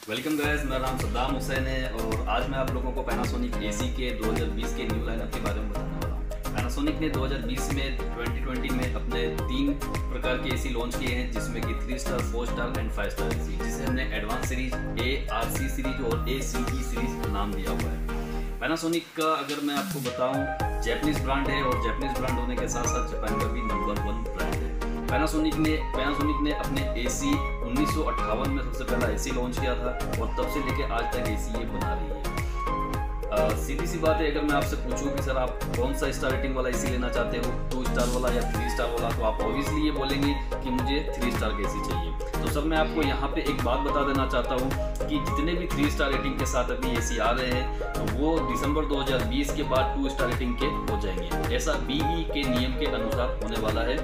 Welcome guys, मेरा नाम सद्दाम हुसैन है और आज मैं आप लोगों को पैनासोनिक एसी के 2020 के न्यू लाइनअप के बारे में बताने वाला हूँ। पैनासोनिक ने 2020 में 2020 में अपने 3 प्रकार के एसी लॉन्च किए हैं, जिसमें कि 3 star, 4 star and 5 star AC, जिसे हमने एडवांस सीरीज, ARC सीरीज और ACE सीरीज नाम दिया हुआ है। पैनासोनिक का अगर मैं आपको बताऊँ, जैपनीज ब्रांड है और जैपनीज ब्रांड होने के साथ साथ जापान का भी नंबर 1 ब्रांड है। पैनासोनिक ने अपने एसी 1958 में सबसे पहला एसी लॉन्च किया था और तब से लेके आज तक एसी ये बना रही है। सीधी सी बात है, अगर मैं आपसे पूछूं कि सर आप कौन सा स्टार रेटिंग वाला एसी लेना चाहते हो, 2 स्टार वाला या 3 स्टार वाला, तो आप ऑब्वियसली ये बोलेंगे कि मुझे 3 स्टार का एसी चाहिए। तो सर मैं आपको यहाँ पे एक बात बता देना चाहता हूँ कि जितने भी 3 स्टार रेटिंग के साथ अभी एसी आ रहे हैं तो वो दिसंबर 2020 के बाद 2 स्टार रेटिंग के हो जाएंगे। ऐसा BE के नियम के अनुसार होने वाला है।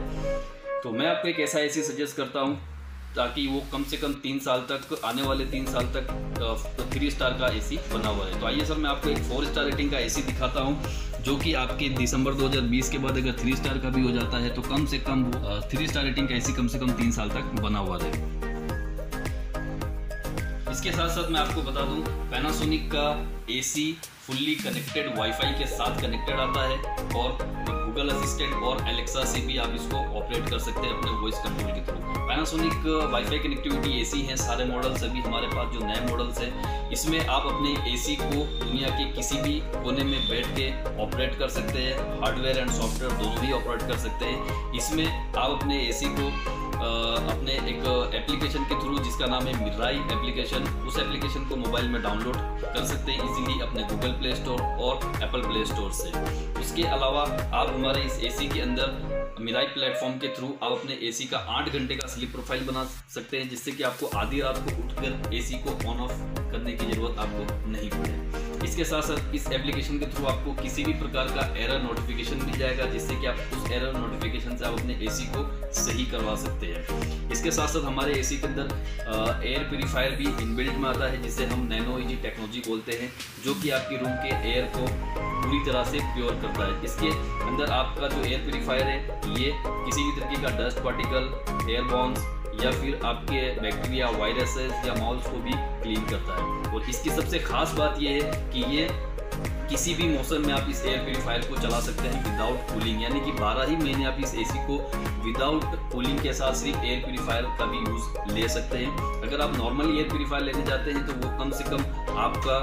तो मैं आपको एक ऐसा एसी सजेस्ट करता हूं ताकि वो कम से कम 3 साल तक, आने वाले 3 साल तक 3 स्टार का एसी बना हुआ है। तो आइए सर मैं आपको एक 4 स्टार रेटिंग का एसी दिखाता हूं, जो कि आपके दिसंबर 2020 के बाद अगर 3 स्टार का भी हो जाता है तो कम से कम 3 स्टार रेटिंग का एसी कम से कम 3 साल तक बना हुआ है। इसके साथ साथ मैं आपको बता दूं, पैनासोनिक का एसी फुल्ली कनेक्टेड वाईफाई के साथ कनेक्टेड आता है और गूगल असिस्टेंट और एलेक्सा से भी आप इसको ऑपरेट कर सकते हैं अपने वॉइस कंट्रोल के through. Panasonic wifi connectivity AC हैं, सारे मॉडल्स अभी हमारे पास जो नए मॉडल्स हैं, इसमें आप अपने एसी को दुनिया के किसी भी कोने में बैठ के ऑपरेट कर सकते हैं। हार्डवेयर एंड सॉफ्टवेयर दोनों ही ऑपरेट कर सकते हैं। इसमें आप अपने एसी को अपने एक एप्लीकेशन के थ्रू, जिसका नाम है मिराई एप्लीकेशन, उस एप्लीकेशन को मोबाइल में डाउनलोड कर सकते हैं इजीली अपने गूगल प्ले स्टोर और एप्पल प्ले स्टोर से। उसके अलावा आप हमारे इस एसी के अंदर मिराई प्लेटफॉर्म के थ्रू आप अपने एसी का 8 घंटे का स्लीप प्रोफाइल बना सकते हैं, जिससे कि आपको आधी रात को उठकर एसी को ऑन ऑफ करने की जरूरत आपको नहीं पड़े। इसके साथ साथ इस एप्लीकेशन के थ्रू आपको किसी भी प्रकार का एरर नोटिफिकेशन मिल जाएगा, जिससे कि आप उस एरर नोटिफिकेशन से आप अपने एसी को सही करवा सकते हैं। इसके साथ साथ हमारे एसी के अंदर एयर प्यूरीफायर भी इनबिल्ट में आता है, जिसे हम नैनो EG टेक्नोलॉजी बोलते हैं, जो कि आपके रूम के एयर को पूरी तरह से प्योर करता है। इसके अंदर आपका जो एयर प्यूरीफायर है, ये किसी भी तरीके का डस्ट पार्टिकल, एयरबॉर्न्स या फिर आपके बैक्टीरिया, वायरसेस या मॉल्स को भी क्लीन करता है। और इसकी सबसे खास बात यह है कि ये किसी भी मौसम में आप इस एयर प्यूरीफायर को चला सकते हैं विदाउट कूलिंग, यानी कि 12 ही महीने आप इस एसी को विदाउट कूलिंग के साथ सिर्फ एयर प्यूरीफायर का भी यूज़ ले सकते हैं। अगर आप नॉर्मल एयर प्यूरीफायर लेने जाते हैं तो वो कम से कम आपका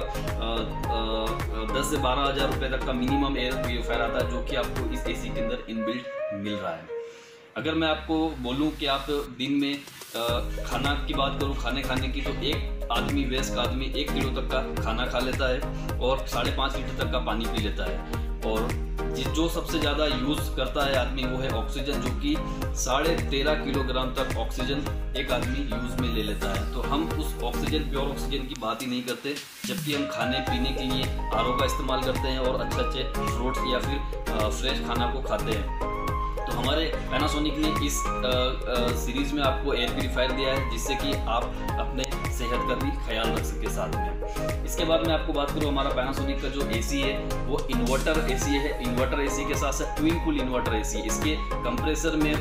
10 से 12 हज़ार रुपये तक का मिनिमम एयर प्यूरीफायर आता है, जो कि आपको इस एसी के अंदर इनबिल्ट मिल रहा है। अगर मैं आपको बोलूं कि आप दिन में खाना की बात करूं, खाने की, तो एक आदमी, वयस्क आदमी 1 किलो तक का खाना खा लेता है और 5.5 लीटर तक का पानी पी लेता है। और जो सबसे ज़्यादा यूज़ करता है आदमी, वो है ऑक्सीजन, जो कि 13.5 किलोग्राम तक ऑक्सीजन एक आदमी यूज़ में ले लेता है। तो हम उस ऑक्सीजन, प्योर ऑक्सीजन की बात ही नहीं करते, जबकि हम खाने पीने के लिए RO का इस्तेमाल करते हैं और अच्छे फ्रूट्स या फिर फ्रेश खाना को खाते हैं। तो हमारे पैनासोनिक ने इस सीरीज़ में आपको एयर प्यूरीफायर दिया है, जिससे कि आप अपने सेहत का भी ख्याल रख सके साथ में। इसके बाद मैं आपको बात करूँ, हमारा पैनासोनिक का जो एसी है वो इन्वर्टर एसी है। इन्वर्टर एसी के साथ साथ ट्विन कूल इन्वर्टर एसी। इसके कंप्रेसर में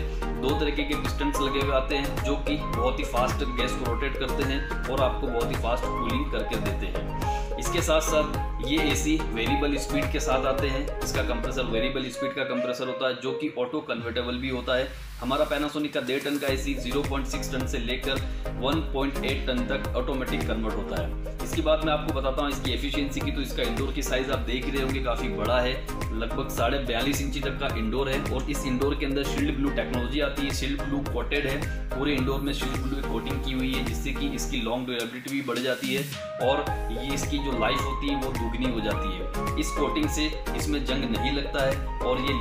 2 तरीके के पिस्टन्स लगे हुए आते हैं, जो कि बहुत ही फास्ट गैस को रोटेट करते हैं और आपको बहुत ही फास्ट कूलिंग करके देते हैं। इसके साथ साथ ये एसी वेरिएबल स्पीड के साथ आते हैं। इसका कंप्रेसर वेरिएबल स्पीड का कंप्रेसर होता है, जो कि ऑटो कन्वर्टेबल भी होता है। हमारा पैनासोनिक का 1.5 टन का एसी 0.6 टन से लेकर 1.8 टन तक ऑटोमेटिक कन्वर्ट होता है। इसकी बात मैं आपको बताता हूँ इसकी एफिशिएंसी की। तो इसका इंडोर की साइज आप देख रहे होंगे, काफ़ी बड़ा है, लगभग 42.5 इंची तक का इंडोर है। और इस इंडोर के अंदर शील्ड ब्लू टेक्नोलॉजी आती है, शील्ड ब्लू कोटेड है, पूरे इंडोर में शील्ड ब्लू की कोटिंग की हुई है, जिससे कि इसकी लॉन्ग ड्यूरेबिलिटी भी बढ़ जाती है और ये इसकी जो लाइफ होती है वो दुगनी हो जाती है। इस कोटिंग से इसमें जंग नहीं लगता है और ये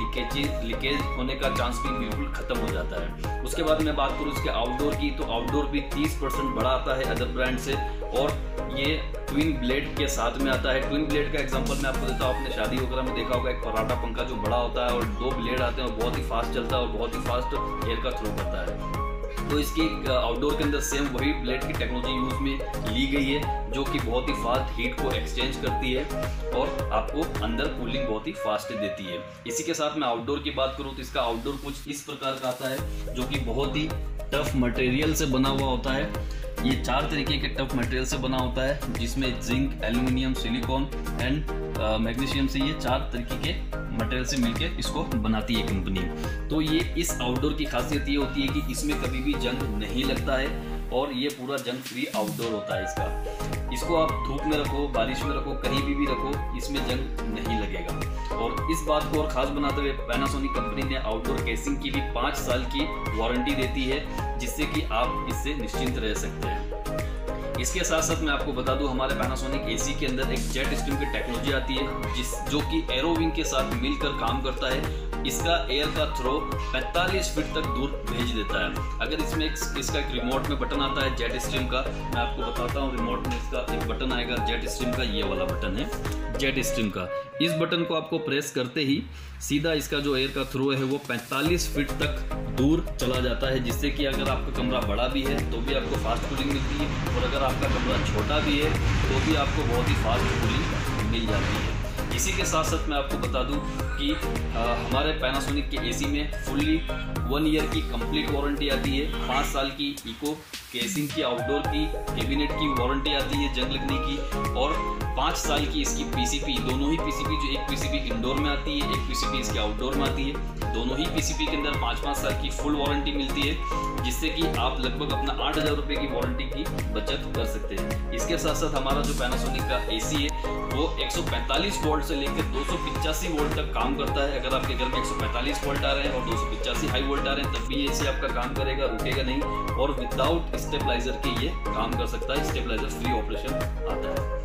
लीकेज होने का चांस भी बिल्कुल खत्म हो जाता है। उसके बाद मैं बात करूँ इसके आउटडोर की, तो आउटडोर भी 30% बड़ा आता है अदर ब्रांड से और ये ट्विन ब्लेड के साथ में आता है। ट्विन ब्लेड का एग्जांपल मैं आपको देता हूँ, आपने शादी वगैरह में देखा होगा, एक पराठा पंखा जो बड़ा होता है और 2 ब्लेड आते हैं और बहुत ही फास्ट चलता है और बहुत ही फास्ट एयर का थ्रो करता है। तो इसकी आउटडोर के अंदर सेम वही ब्लेड की टेक्नोलॉजी यूज में ली गई है, जो कि बहुत ही फास्ट हीट को एक्सचेंज करती है और आपको अंदर कूलिंग बहुत ही फास्ट देती है। इसी के साथ मैं आउटडोर की बात करूँ तो इसका आउटडोर कुछ इस प्रकार का आता है, जो कि बहुत ही टफ मटेरियल से बना हुआ होता है। ये 4 तरीके के टफ मटेरियल से बना होता है, जिसमें zinc, aluminium, silicon and magnesium से ये 4 तरीके के मटेरियल से मिलकर इसको बनाती है कंपनी। तो ये इस आउटडोर की खासियत ये होती है कि इसमें कभी भी जंग नहीं लगता है और ये पूरा जंग फ्री आउटडोर होता है इसको आप धूप में रखो, बारिश में रखो, कहीं भी रखो, इसमें जंग नहीं लगेगा। और इस बात को और खास बनाते हुए पैनासोनिक कंपनी ने आउटडोर केसिंग की भी 5 साल की वारंटी देती है, जिससे कि आप इससे निश्चिंत रह सकते हैं। इसके साथ साथ मैं आपको बता दूं, हमारे पैनासोनिक एसी के अंदर एक जेट स्ट्रीम की टेक्नोलॉजी आती है जो कि एरोविंग के साथ मिलकर काम करता है। इसका एयर का थ्रो 45 फीट तक दूर भेज देता है। अगर इसमें इसका एक रिमोट में बटन आता है जेट स्ट्रीम का, मैं आपको बताता हूँ। रिमोट में इसका एक बटन आएगा जेट स्ट्रीम का, ये वाला बटन है जेट स्ट्रीम का। इस बटन को आपको प्रेस करते ही सीधा इसका जो एयर का थ्रो है वो 45 फीट तक दूर चला जाता है, जिससे कि अगर आपका कमरा बड़ा भी है तो भी आपको फास्ट कूलिंग मिलती है, और अगर आपका कमरा छोटा भी है तो भी आपको बहुत ही फास्ट कूलिंग मिल जाती है। इसी के साथ साथ मैं आपको बता दूं कि हमारे पैनासोनिक के एसी में फुल्ली 1 ईयर की कंप्लीट वारंटी आती है, 5 साल की इको केसिंग की, आउटडोर की, कैबिनेट की वारंटी आती है जंग लगने की, और 5 साल की इसकी पीसीपी, दोनों ही पीसीपी, जो एक पीसीपी इंडोर में आती है, एक पीसीपी इसके आउटडोर में आती है, दोनों ही पीसीपी के अंदर 5-5 साल की फुल वारंटी मिलती है, जिससे कि आप लगभग अपना 8,000 रुपये की वारंटी की बचत कर सकते हैं। इसके साथ साथ हमारा जो पैनासोनिक का एसी है वो 145 वोल्ट से लेकर 285 वोल्ट तक काम करता है। अगर आपके घर में 145 वोल्ट आ रहे हैं और 285 हाई वोल्ट आ रहे हैं, तब भी एसी आपका काम करेगा, रुकेगा नहीं, और विदाउट स्टेबलाइजर के ये काम कर सकता है। स्टेबलाइजर फ्री ऑपरेशन आता है।